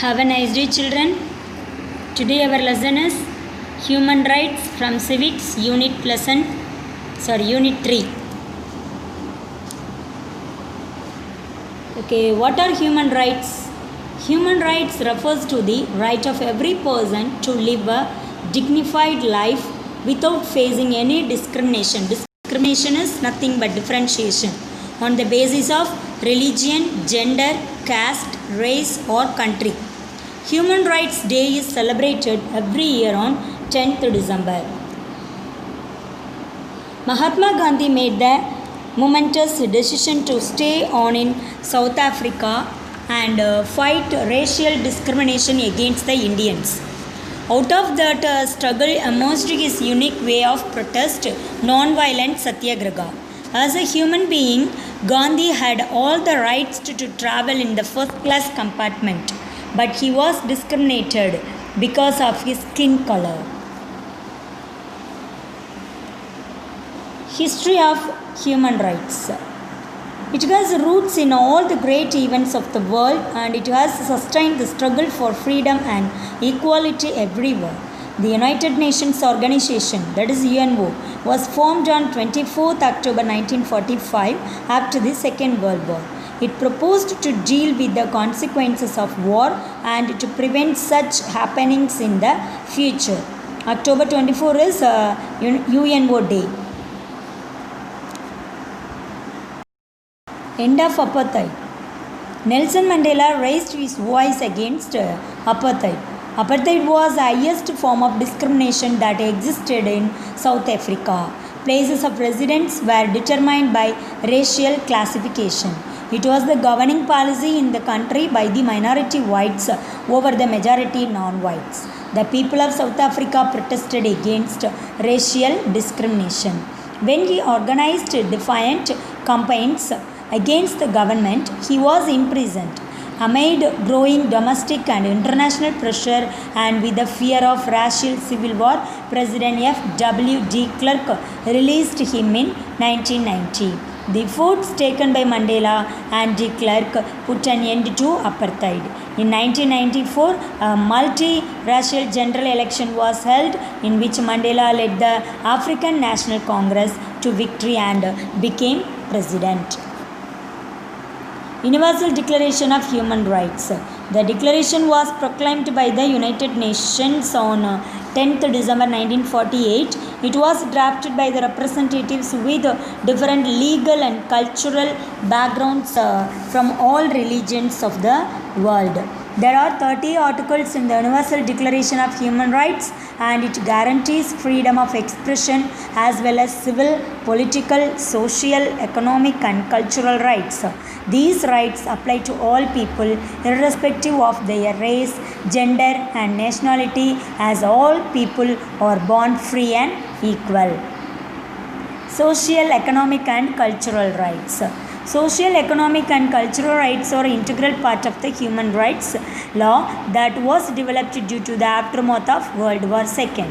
Have a nice day, children. Today our lesson is Human Rights from Civics Unit 3. Okay, what are human rights? Human rights refers to the right of every person to live a dignified life without facing any discrimination. Discrimination is nothing but differentiation on the basis of religion, gender, caste, race or country. Human Rights Day is celebrated every year on 10th December. Mahatma Gandhi made the momentous decision to stay on in South Africa and fight racial discrimination against the Indians. Out of that struggle emerged his unique way of protest, non-violent satyagraha. As a human being, Gandhi had all the rights to travel in the first class compartment, but he was discriminated because of his skin color. History of human rights. It has roots in all the great events of the world and it has sustained the struggle for freedom and equality everywhere. The United Nations Organization, that is UNO, was formed on 24th October 1945 after the Second World War. It proposed to deal with the consequences of war and to prevent such happenings in the future. October 24 is UNO Day. End of apartheid. Nelson Mandela raised his voice against apartheid. Apartheid was the highest form of discrimination that existed in South Africa. Places of residence were determined by racial classification. It was the governing policy in the country by the minority whites over the majority non-whites. The people of South Africa protested against racial discrimination. When he organized defiant campaigns against the government, he was imprisoned. Amid growing domestic and international pressure and with the fear of racial civil war, President F.W. de Klerk released him in 1990. The efforts taken by Mandela and de Klerk put an end to apartheid. In 1994, a multi-racial general election was held in which Mandela led the African National Congress to victory and became president. Universal Declaration of Human Rights. The declaration was proclaimed by the United Nations on 10th December 1948. It was drafted by the representatives with different legal and cultural backgrounds from all religions of the world. There are 30 articles in the Universal Declaration of Human Rights and it guarantees freedom of expression as well as civil, political, social, economic and cultural rights. These rights apply to all people irrespective of their race, gender and nationality as all people are born free and equal. Social, economic and cultural rights. Social, economic and cultural rights are an integral part of the human rights law that was developed due to the aftermath of World War II.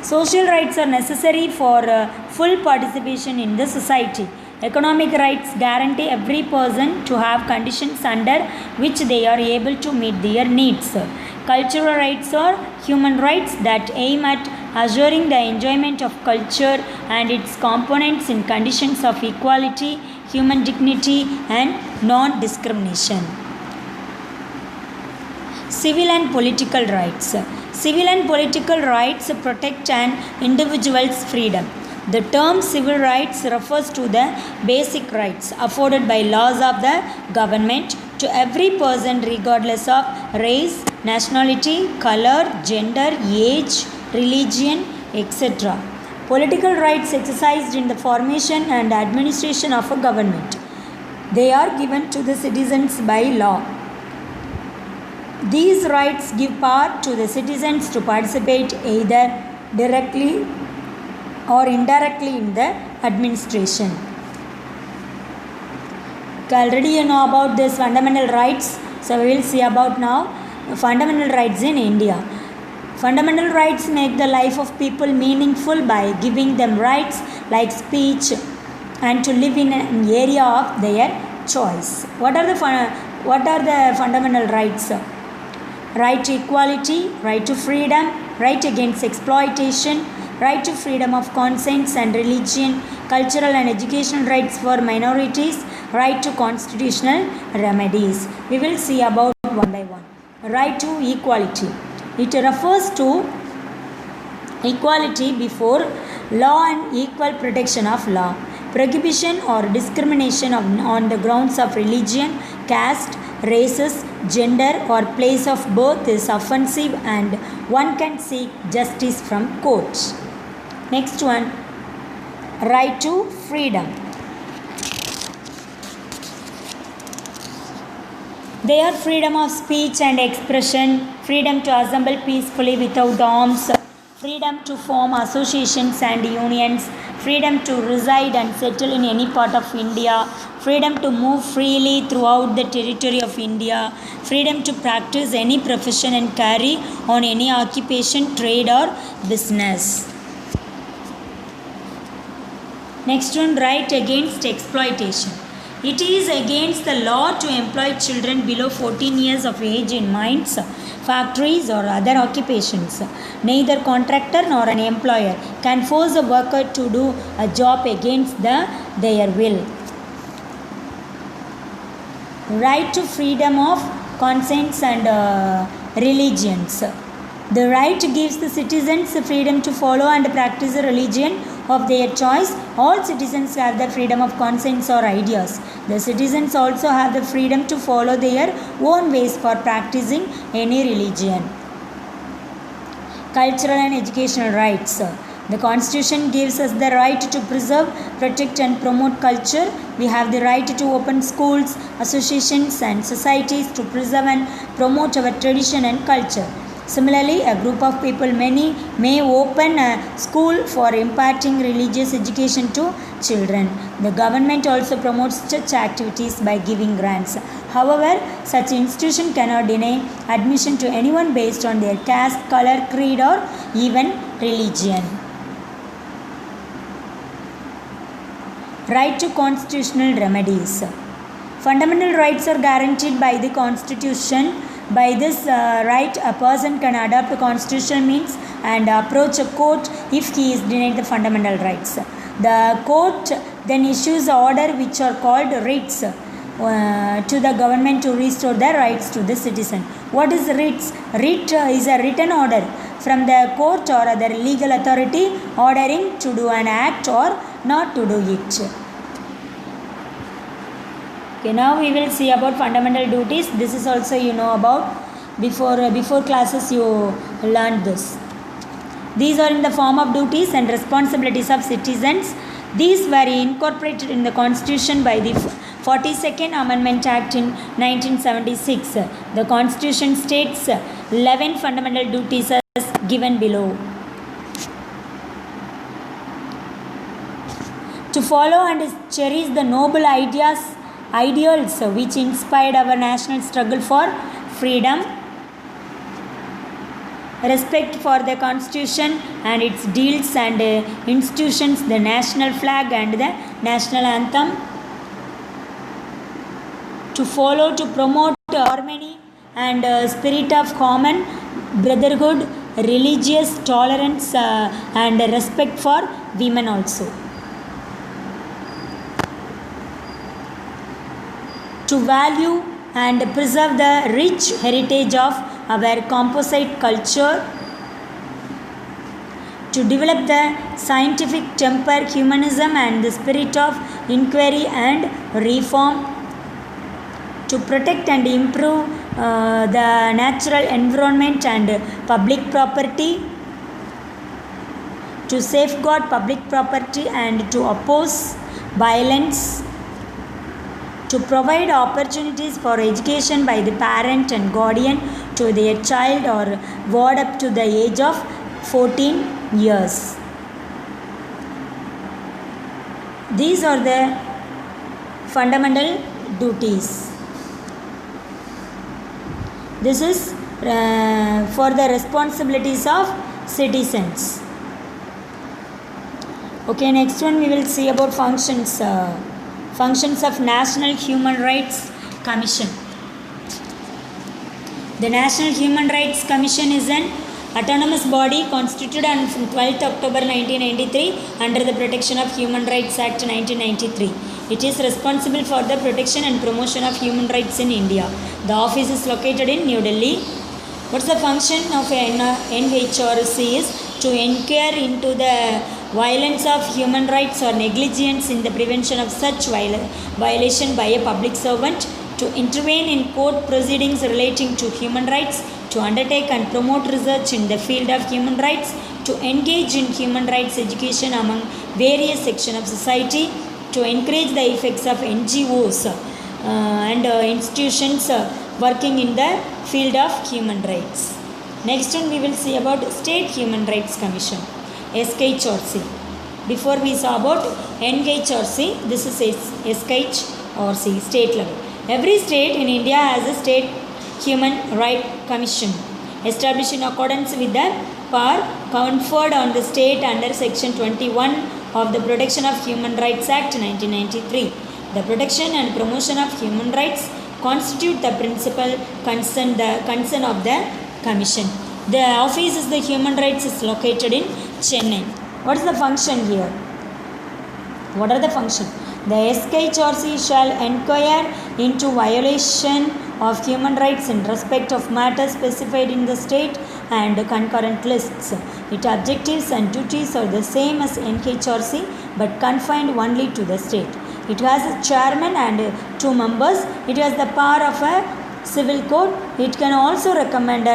Social rights are necessary for full participation in the society. Economic rights guarantee every person to have conditions under which they are able to meet their needs. Cultural rights are human rights that aim at assuring the enjoyment of culture and its components in conditions of equality, human dignity and non-discrimination. Civil and political rights. Civil and political rights protect an individual's freedom. The term civil rights refers to the basic rights afforded by laws of the government to every person regardless of race, nationality, color, gender, age, religion, etc. Political rights exercised in the formation and administration of a government. They are given to the citizens by law. These rights give power to the citizens to participate either directly or indirectly in the administration. Already you know about this fundamental rights. So we will see about now fundamental rights in India. Fundamental rights make the life of people meaningful by giving them rights like speech and to live in an area of their choice. What are the fundamental rights? Right to equality, right to freedom, right against exploitation, right to freedom of conscience and religion, cultural and educational rights for minorities, right to constitutional remedies. We will see about one by one. Right to equality. It refers to equality before law and equal protection of law. Prohibition or discrimination on the grounds of religion, caste, races, gender, or place of birth is offensive and one can seek justice from courts. Next one, right to freedom. They are freedom of speech and expression, freedom to assemble peacefully without arms, freedom to form associations and unions, freedom to reside and settle in any part of India, freedom to move freely throughout the territory of India, freedom to practice any profession and carry on any occupation, trade, or business. Next one, right against exploitation. It is against the law to employ children below 14 years of age in mines, factories, or other occupations. Neither contractor nor an employer can force a worker to do a job against their will. Right to freedom of conscience and religions. The right gives the citizens the freedom to follow and practice a religion of their choice. All citizens have the freedom of conscience or ideas. The citizens also have the freedom to follow their own ways for practicing any religion. Cultural and educational rights. The Constitution gives us the right to preserve, protect, and promote culture. We have the right to open schools, associations, and societies to preserve and promote our tradition and culture. Similarly, a group of people may open a school for imparting religious education to children. The government also promotes church activities by giving grants. However, such institution cannot deny admission to anyone based on their caste, color, creed, or even religion. Right to constitutional remedies. Fundamental rights are guaranteed by the Constitution. By this right, a person can adopt a constitutional means and approach a court if he is denied the fundamental rights. The court then issues an order which are called writs to the government to restore the rights to the citizen. What is writs? Writ is a written order from the court or other legal authority ordering to do an act or not to do it. Okay, now we will see about fundamental duties. This is also you know about before classes you learned this. These are in the form of duties and responsibilities of citizens. These were incorporated in the Constitution by the 42nd Amendment Act in 1976. The Constitution states 11 fundamental duties as given below. To follow and cherish the noble ideals which inspired our national struggle for freedom, respect for the Constitution and its deals and institutions, the national flag and the national anthem. To follow, to promote harmony and spirit of common brotherhood, religious tolerance and respect for women also. To value and preserve the rich heritage of our composite culture, to develop the scientific temper, humanism, and the spirit of inquiry and reform, to protect and improve the natural environment and public property, to safeguard public property and to oppose violence, to provide opportunities for education by the parent and guardian to their child or ward up to the age of 14 years. These are the fundamental duties. This is for the responsibilities of citizens. Okay, next one we will see about functions. Functions of National Human Rights Commission. The National Human Rights Commission is an autonomous body constituted on 12th October 1993 under the Protection of Human Rights Act 1993. It is responsible for the protection and promotion of human rights in India. The office is located in New Delhi. What's the function of NHRC is to inquire into the violence of human rights or negligence in the prevention of such violation by a public servant, to intervene in court proceedings relating to human rights, to undertake and promote research in the field of human rights, to engage in human rights education among various sections of society, to encourage the effects of NGOs and institutions working in the field of human rights. Next one we will see about State Human Rights Commission, SHRC. Before we saw about NHRC, this is SHRC, state level. Every state in India has a State Human Rights Commission established in accordance with the power conferred on the state under Section 21 of the Protection of Human Rights Act 1993. The protection and promotion of human rights constitute the principal concern of the Commission. The office is the Human Rights is located in Chennai. What is the function here? What are the functions? The SHRC shall inquire into violation of human rights in respect of matters specified in the state and concurrent lists. Its objectives and duties are the same as NHRC but confined only to the state. It has a chairman and 2 members. It has the power of a civil court. It can also recommend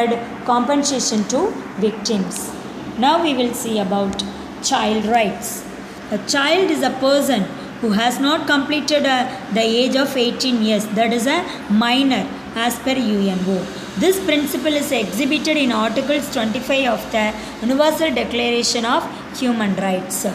compensation to victims. Now we will see about child rights. A child is a person who has not completed the age of 18 years, that is a minor as per UNO. This principle is exhibited in Articles 25 of the Universal Declaration of Human Rights.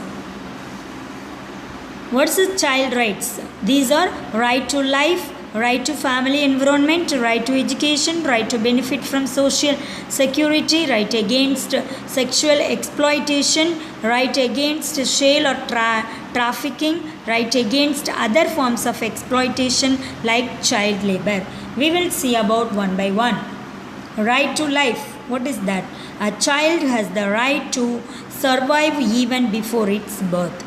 What is child rights? These are right to life, right to family environment, right to education, right to benefit from social security, right against sexual exploitation, right against child or trafficking, right against other forms of exploitation like child labor. We will see about one by one. Right to life. What is that? A child has the right to survive even before its birth.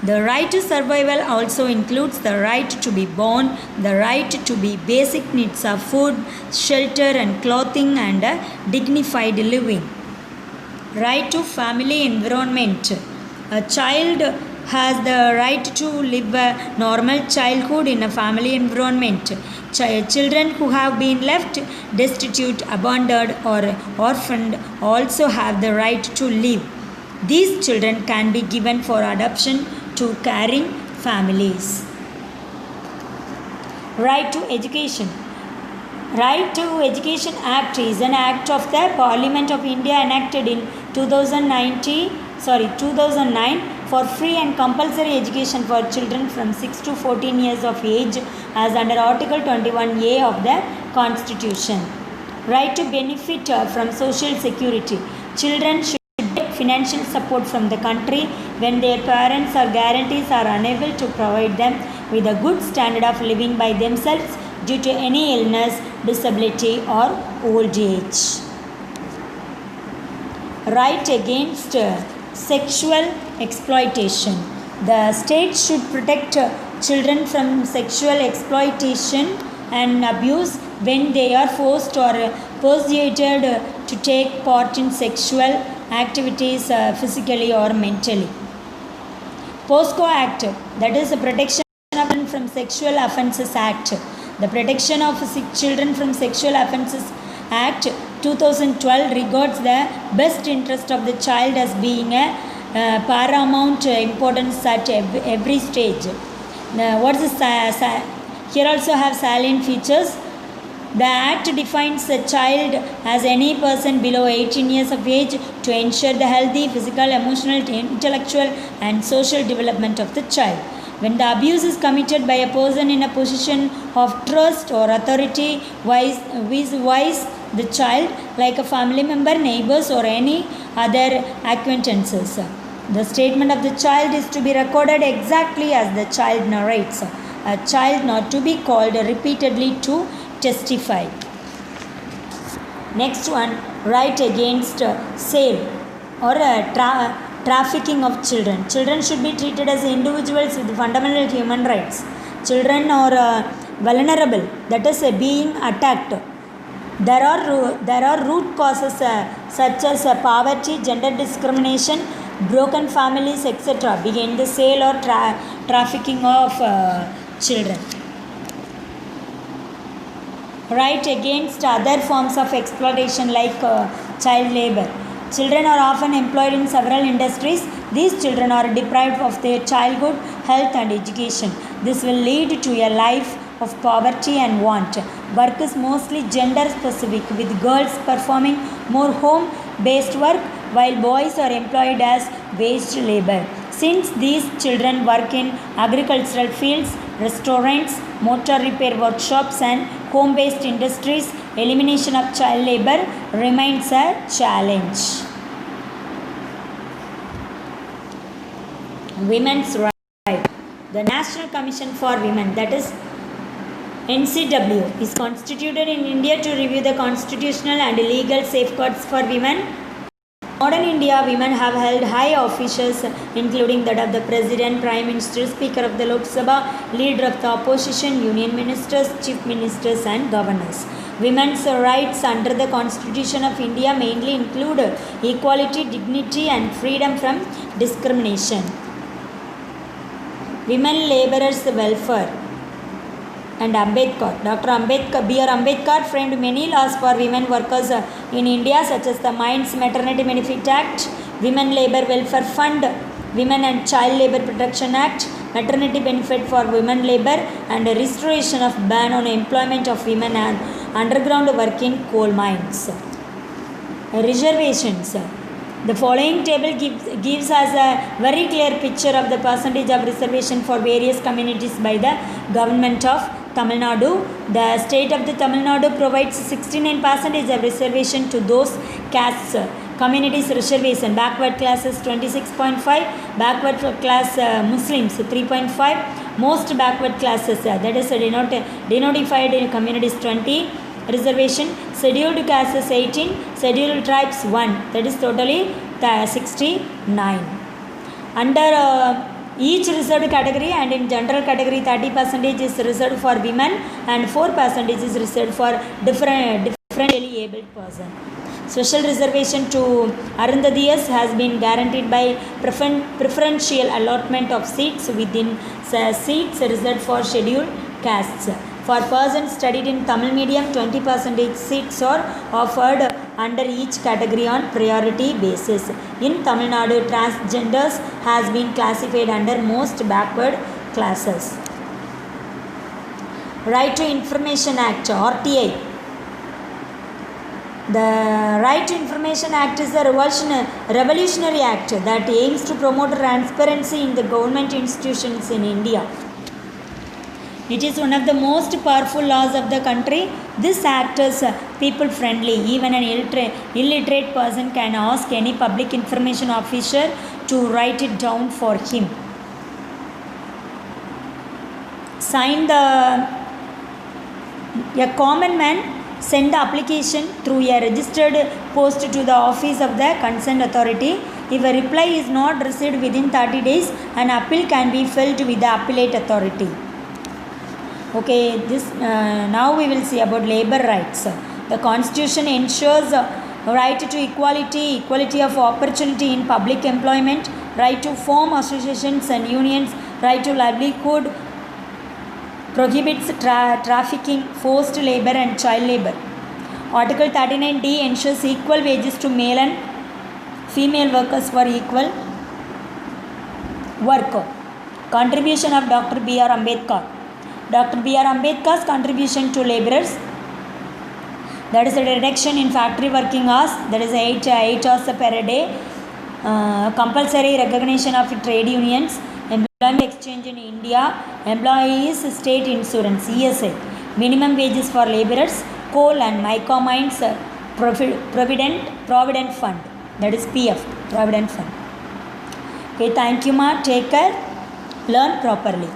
The right to survival also includes the right to be born, the right to be basic needs of food, shelter and clothing and dignified living. Right to family environment. A child has the right to live a normal childhood in a family environment. Children who have been left destitute, abandoned or orphaned also have the right to live. These children can be given for adoption to caring families. Right to education. Right to Education Act is an act of the Parliament of India enacted in 2009 for free and compulsory education for children from 6 to 14 years of age as under Article 21A of the Constitution. Right to benefit from social security. Children should get financial support from the country when their parents or guarantees are unable to provide them with a good standard of living by themselves due to any illness, disability or old age. Right against sexual exploitation. The state should protect children from sexual exploitation and abuse when they are forced or persuaded to take part in sexual activities physically or mentally. POSCO Act, that is the Protection of Children from Sexual Offences Act. The Protection of Children from Sexual Offences Act 2012 regards the best interest of the child as being a paramount importance at every stage. Here also have salient features. The Act defines a child as any person below 18 years of age to ensure the healthy physical, emotional, intellectual and social development of the child. When the abuse is committed by a person in a position of trust or authority vis-a-vis the child, like a family member, neighbors or any other acquaintances, the statement of the child is to be recorded exactly as the child narrates. a child not to be called repeatedly to testify. Next one, right against sale or trafficking of children. Children should be treated as individuals with fundamental human rights. Children are vulnerable, that is being attacked. There are root causes such as poverty, gender discrimination, broken families, etc. behind the sale or trafficking of children. Right against other forms of exploitation like child labor. Children are often employed in several industries. These children are deprived of their childhood, health, and education. This will lead to a life of poverty and want. Work is mostly gender specific, with girls performing more home based work while boys are employed as wage labor. Since these children work in agricultural fields, restaurants, motor repair workshops, and home based industries, elimination of child labor remains a challenge. Women's rights. The National Commission for Women, that is NCW, is constituted in India to review the constitutional and legal safeguards for women. In modern India, women have held high offices, including that of the President, Prime Minister, Speaker of the Lok Sabha, Leader of the Opposition, Union Ministers, Chief Ministers, and Governors. Women's rights under the Constitution of India mainly include equality, dignity, and freedom from discrimination. Women laborers' welfare and Ambedkar. Dr. Ambedkar, B.R. Ambedkar framed many laws for women workers in India, such as the Mines Maternity Benefit Act, Women Labour Welfare Fund, Women and Child Labour Protection Act, Maternity Benefit for Women Labour, and restoration of ban on employment of women and underground work in coal mines. Reservations. The following table gives us a very clear picture of the percentage of reservation for various communities by the government of Tamil Nadu. The state of the Tamil Nadu provides 69% of reservation to those castes. Communities reservation: backward classes 26.5, backward class Muslims 3.5, most backward classes that is denotified communities 20. Reservation, scheduled castes 18, scheduled tribes 1, that is totally 69. Under each reserved category and in general category 30% is reserved for women and 4% is reserved for differently abled person. Special reservation to Arundhadiyas has been guaranteed by preferential allotment of seats within seats reserved for scheduled castes. For persons studied in Tamil medium, 20% seats are offered under each category on priority basis. In Tamil Nadu, transgenders has been classified under most backward classes. Right to Information Act, RTI. The Right to Information Act is a revolutionary act that aims to promote transparency in the government institutions in India. It is one of the most powerful laws of the country. This act is people friendly. Even an illiterate person can ask any public information officer to write it down for him. Signed a common man send the application through a registered post to the office of the concerned authority. If a reply is not received within 30 days, an appeal can be filed with the appellate authority. Okay, now we will see about labor rights. The Constitution ensures right to equality of opportunity in public employment, right to form associations and unions, right to livelihood, prohibits trafficking, forced labor and child labor. Article 39D ensures equal wages to male and female workers for equal work. Contribution of Dr. B.R. Ambedkar. Dr. B.R. Ambedkar's contribution to laborers, that is a reduction in factory working hours, that is 8 hours per day, compulsory recognition of trade unions, employment exchange in India, employees state insurance ESI, minimum wages for laborers, coal and mica mines, provident fund, that is PF, provident fund. Okay, thank you ma, take care, learn properly.